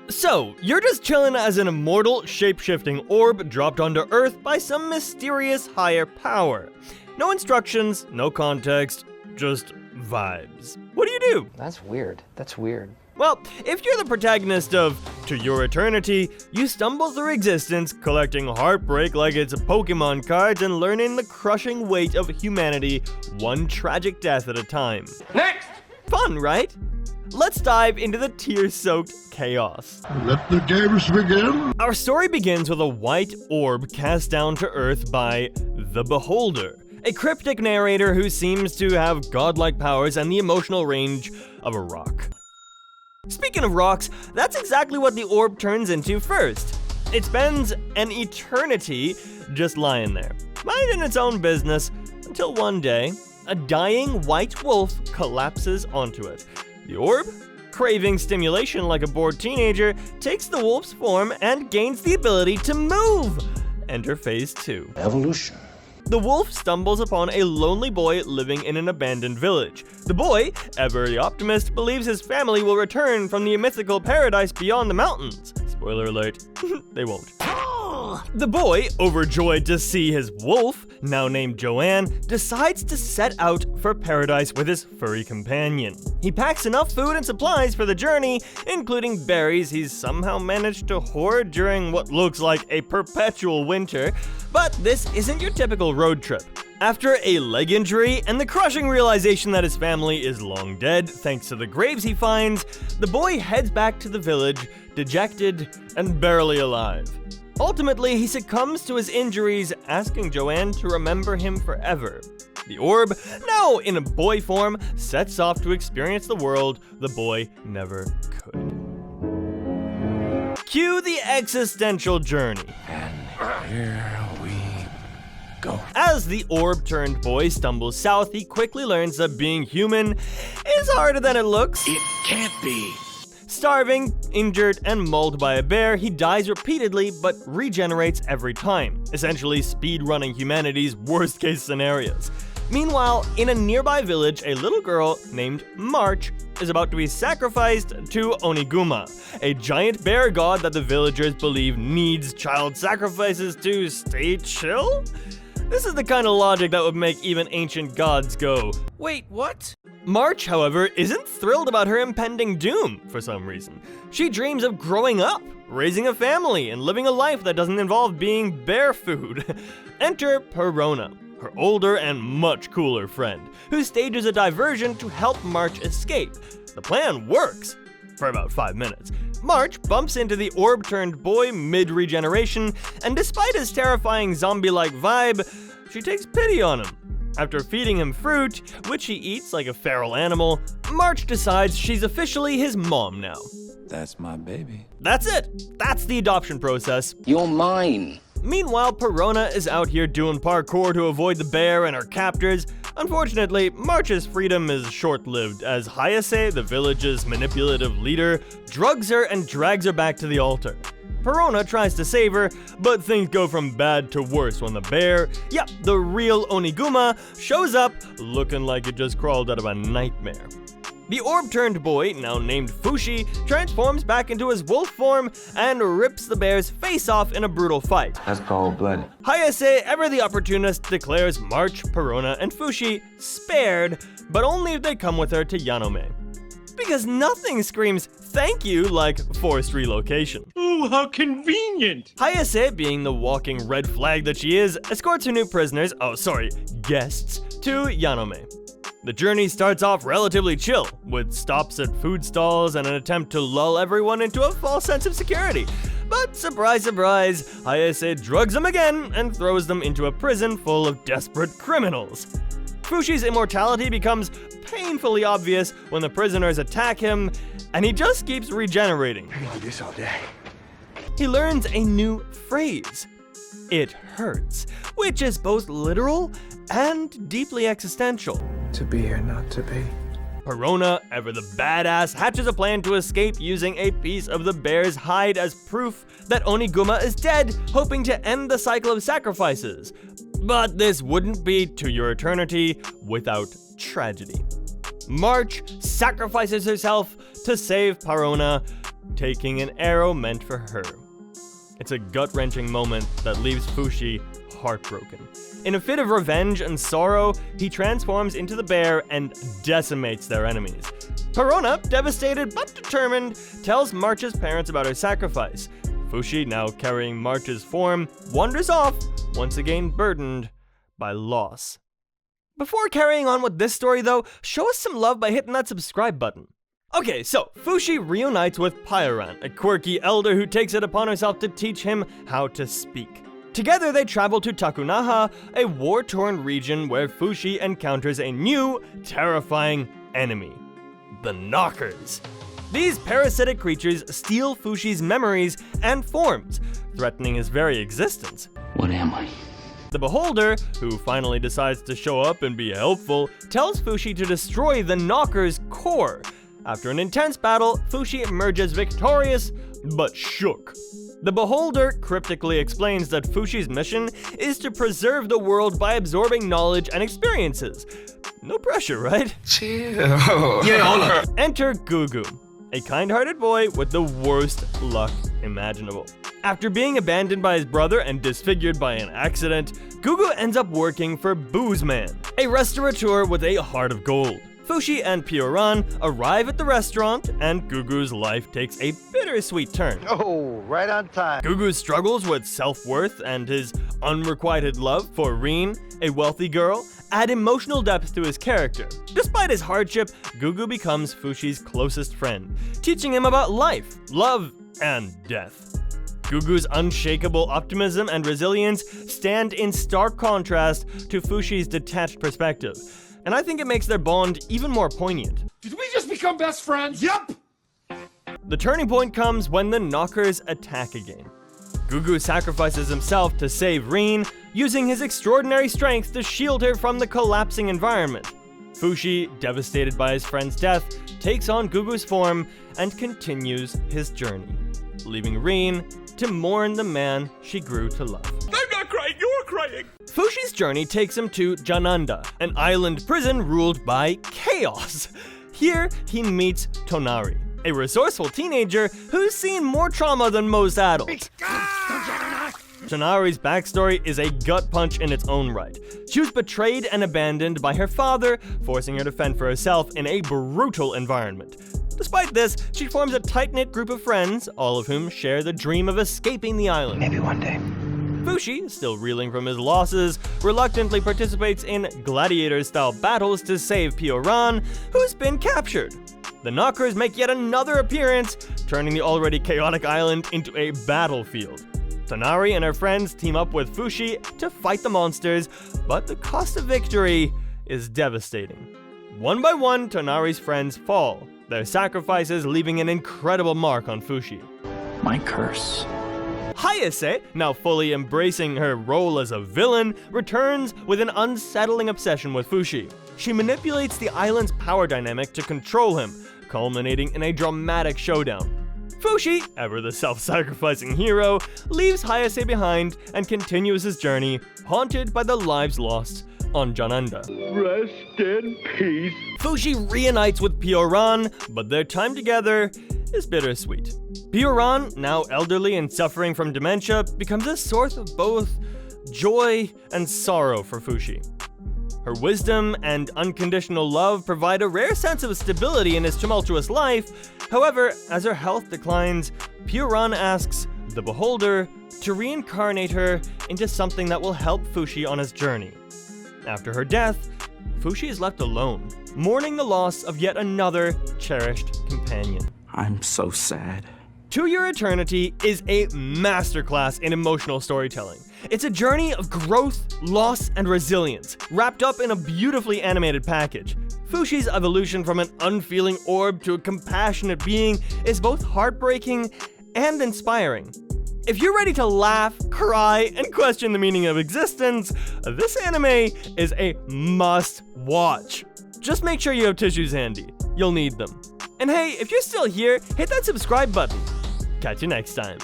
So, you're just chilling as an immortal, shape-shifting orb dropped onto Earth by some mysterious higher power. No instructions, no context, just vibes. What do? That's weird. That's weird. Well, if you're the protagonist of To Your Eternity, you stumble through existence, collecting heartbreak like it's Pokémon cards and learning the crushing weight of humanity one tragic death at a time. Next! Fun, right? Let's dive into the tear-soaked chaos. Let the games begin. Our story begins with a white orb cast down to Earth by the Beholder, a cryptic narrator who seems to have godlike powers and the emotional range of a rock. Speaking of rocks, that's exactly what the orb turns into first. It spends an eternity just lying there, minding its own business, until one day, a dying white wolf collapses onto it. The orb, craving stimulation like a bored teenager, takes the wolf's form and gains the ability to move. Enter phase 2. Evolution. The wolf stumbles upon a lonely boy living in an abandoned village. The boy, ever the optimist, believes his family will return from the mythical paradise beyond the mountains. Spoiler alert, they won't. The boy, overjoyed to see his wolf, now named Joanne, decides to set out for paradise with his furry companion. He packs enough food and supplies for the journey, including berries he's somehow managed to hoard during what looks like a perpetual winter. But this isn't your typical road trip. After a leg injury and the crushing realization that his family is long dead thanks to the graves he finds, the boy heads back to the village, dejected and barely alive. Ultimately, he succumbs to his injuries, asking Joanne to remember him forever. The orb, now in a boy form, sets off to experience the world the boy never could. Cue the existential journey. And here we go. As the orb-turned boy stumbles south, he quickly learns that being human is harder than it looks. It can't be. Starving, injured, and mauled by a bear, he dies repeatedly but regenerates every time, essentially speedrunning humanity's worst-case scenarios. Meanwhile, in a nearby village, a little girl named March is about to be sacrificed to Oniguma, a giant bear god that the villagers believe needs child sacrifices to stay chill? This is the kind of logic that would make even ancient gods go, "Wait, what?" March, however, isn't thrilled about her impending doom for some reason. She dreams of growing up, raising a family, and living a life that doesn't involve being bear food. Enter Perona, her older and much cooler friend, who stages a diversion to help March escape. The plan works for about 5 minutes. March bumps into the orb-turned boy mid-regeneration, and despite his terrifying zombie-like vibe, she takes pity on him. After feeding him fruit, which he eats like a feral animal, March decides she's officially his mom now. That's my baby. That's it. That's the adoption process. You're mine. Meanwhile, Perona is out here doing parkour to avoid the bear and her captors. Unfortunately, March's freedom is short-lived as Hayase, the village's manipulative leader, drugs her and drags her back to the altar. Perona tries to save her, but things go from bad to worse when the bear, yep, the real Oniguma, shows up looking like it just crawled out of a nightmare. The orb-turned boy, now named Fushi, transforms back into his wolf form and rips the bear's face off in a brutal fight. That's cold-blooded. Hayase, ever the opportunist, declares March, Perona, and Fushi spared, but only if they come with her to Yanome. Because nothing screams thank you like forced relocation. Oh, how convenient! Hayase, being the walking red flag that she is, escorts her new prisoners, guests, to Yanome. The journey starts off relatively chill, with stops at food stalls and an attempt to lull everyone into a false sense of security. But surprise, surprise, Hayase drugs them again and throws them into a prison full of desperate criminals. Fushi's immortality becomes painfully obvious when the prisoners attack him, and he just keeps regenerating. I can do this all day. He learns a new phrase. It hurts, which is both literal and deeply existential. To be or not to be. Perona, ever the badass, hatches a plan to escape using a piece of the bear's hide as proof that Oniguma is dead, hoping to end the cycle of sacrifices. But this wouldn't be To Your Eternity without tragedy. March sacrifices herself to save Perona, taking an arrow meant for her. It's a gut-wrenching moment that leaves Fushi heartbroken. In a fit of revenge and sorrow, he transforms into the bear and decimates their enemies. Perona, devastated but determined, tells March's parents about her sacrifice. Fushi, now carrying March's form, wanders off, once again burdened by loss. Before carrying on with this story though, show us some love by hitting that subscribe button. Okay, so Fushi reunites with Pyoran, a quirky elder who takes it upon herself to teach him how to speak. Together they travel to Takunaha, a war-torn region where Fushi encounters a new, terrifying enemy: the Knockers. These parasitic creatures steal Fushi's memories and forms, threatening his very existence. What am I? The Beholder, who finally decides to show up and be helpful, tells Fushi to destroy the Knocker's core. After an intense battle, Fushi emerges victorious, but shook. The Beholder cryptically explains that Fushi's mission is to preserve the world by absorbing knowledge and experiences. No pressure, right? Chill. Yeah, Enter Gugu, a kind-hearted boy with the worst luck imaginable. After being abandoned by his brother and disfigured by an accident, Gugu ends up working for Booze Man, a restaurateur with a heart of gold. Fushi and Pyoran arrive at the restaurant, and Gugu's life takes a bittersweet turn. Oh, right on time. Gugu's struggles with self-worth and his unrequited love for Rin, a wealthy girl, add emotional depth to his character. Despite his hardship, Gugu becomes Fushi's closest friend, teaching him about life, love, and death. Gugu's unshakable optimism and resilience stand in stark contrast to Fushi's detached perspective, and I think it makes their bond even more poignant. Did we just become best friends? Yep! The turning point comes when the Knockers attack again. Gugu sacrifices himself to save Rin, using his extraordinary strength to shield her from the collapsing environment. Fushi, devastated by his friend's death, takes on Gugu's form and continues his journey, leaving Rin to mourn the man she grew to love. I'm not crying, you're crying! Fushi's journey takes him to Jananda, an island prison ruled by chaos. Here, he meets Tonari, a resourceful teenager who's seen more trauma than most adults. Tonari's backstory is a gut punch in its own right. She was betrayed and abandoned by her father, forcing her to fend for herself in a brutal environment. Despite this, she forms a tight-knit group of friends, all of whom share the dream of escaping the island. Maybe one day. Fushi, still reeling from his losses, reluctantly participates in gladiator-style battles to save Pyoran, who's been captured. The Knockers make yet another appearance, turning the already chaotic island into a battlefield. Tonari and her friends team up with Fushi to fight the monsters, but the cost of victory is devastating. One by one, Tonari's friends fall, their sacrifices leaving an incredible mark on Fushi. My curse. Hayase, now fully embracing her role as a villain, returns with an unsettling obsession with Fushi. She manipulates the island's power dynamic to control him, culminating in a dramatic showdown. Fushi, ever the self-sacrificing hero, leaves Hayase behind and continues his journey, haunted by the lives lost on Jananda. Rest in peace. Fushi reunites with Pyoran, but their time together is bittersweet. Pyoran, now elderly and suffering from dementia, becomes a source of both joy and sorrow for Fushi. Her wisdom and unconditional love provide a rare sense of stability in his tumultuous life. However, as her health declines, Pyoran asks the Beholder to reincarnate her into something that will help Fushi on his journey. After her death, Fushi is left alone, mourning the loss of yet another cherished companion. I'm so sad. To Your Eternity is a masterclass in emotional storytelling. It's a journey of growth, loss, and resilience, wrapped up in a beautifully animated package. Fushi's evolution from an unfeeling orb to a compassionate being is both heartbreaking and inspiring. If you're ready to laugh, cry, and question the meaning of existence, this anime is a must-watch. Just make sure you have tissues handy. You'll need them. And hey, if you're still here, hit that subscribe button. Catch you next time.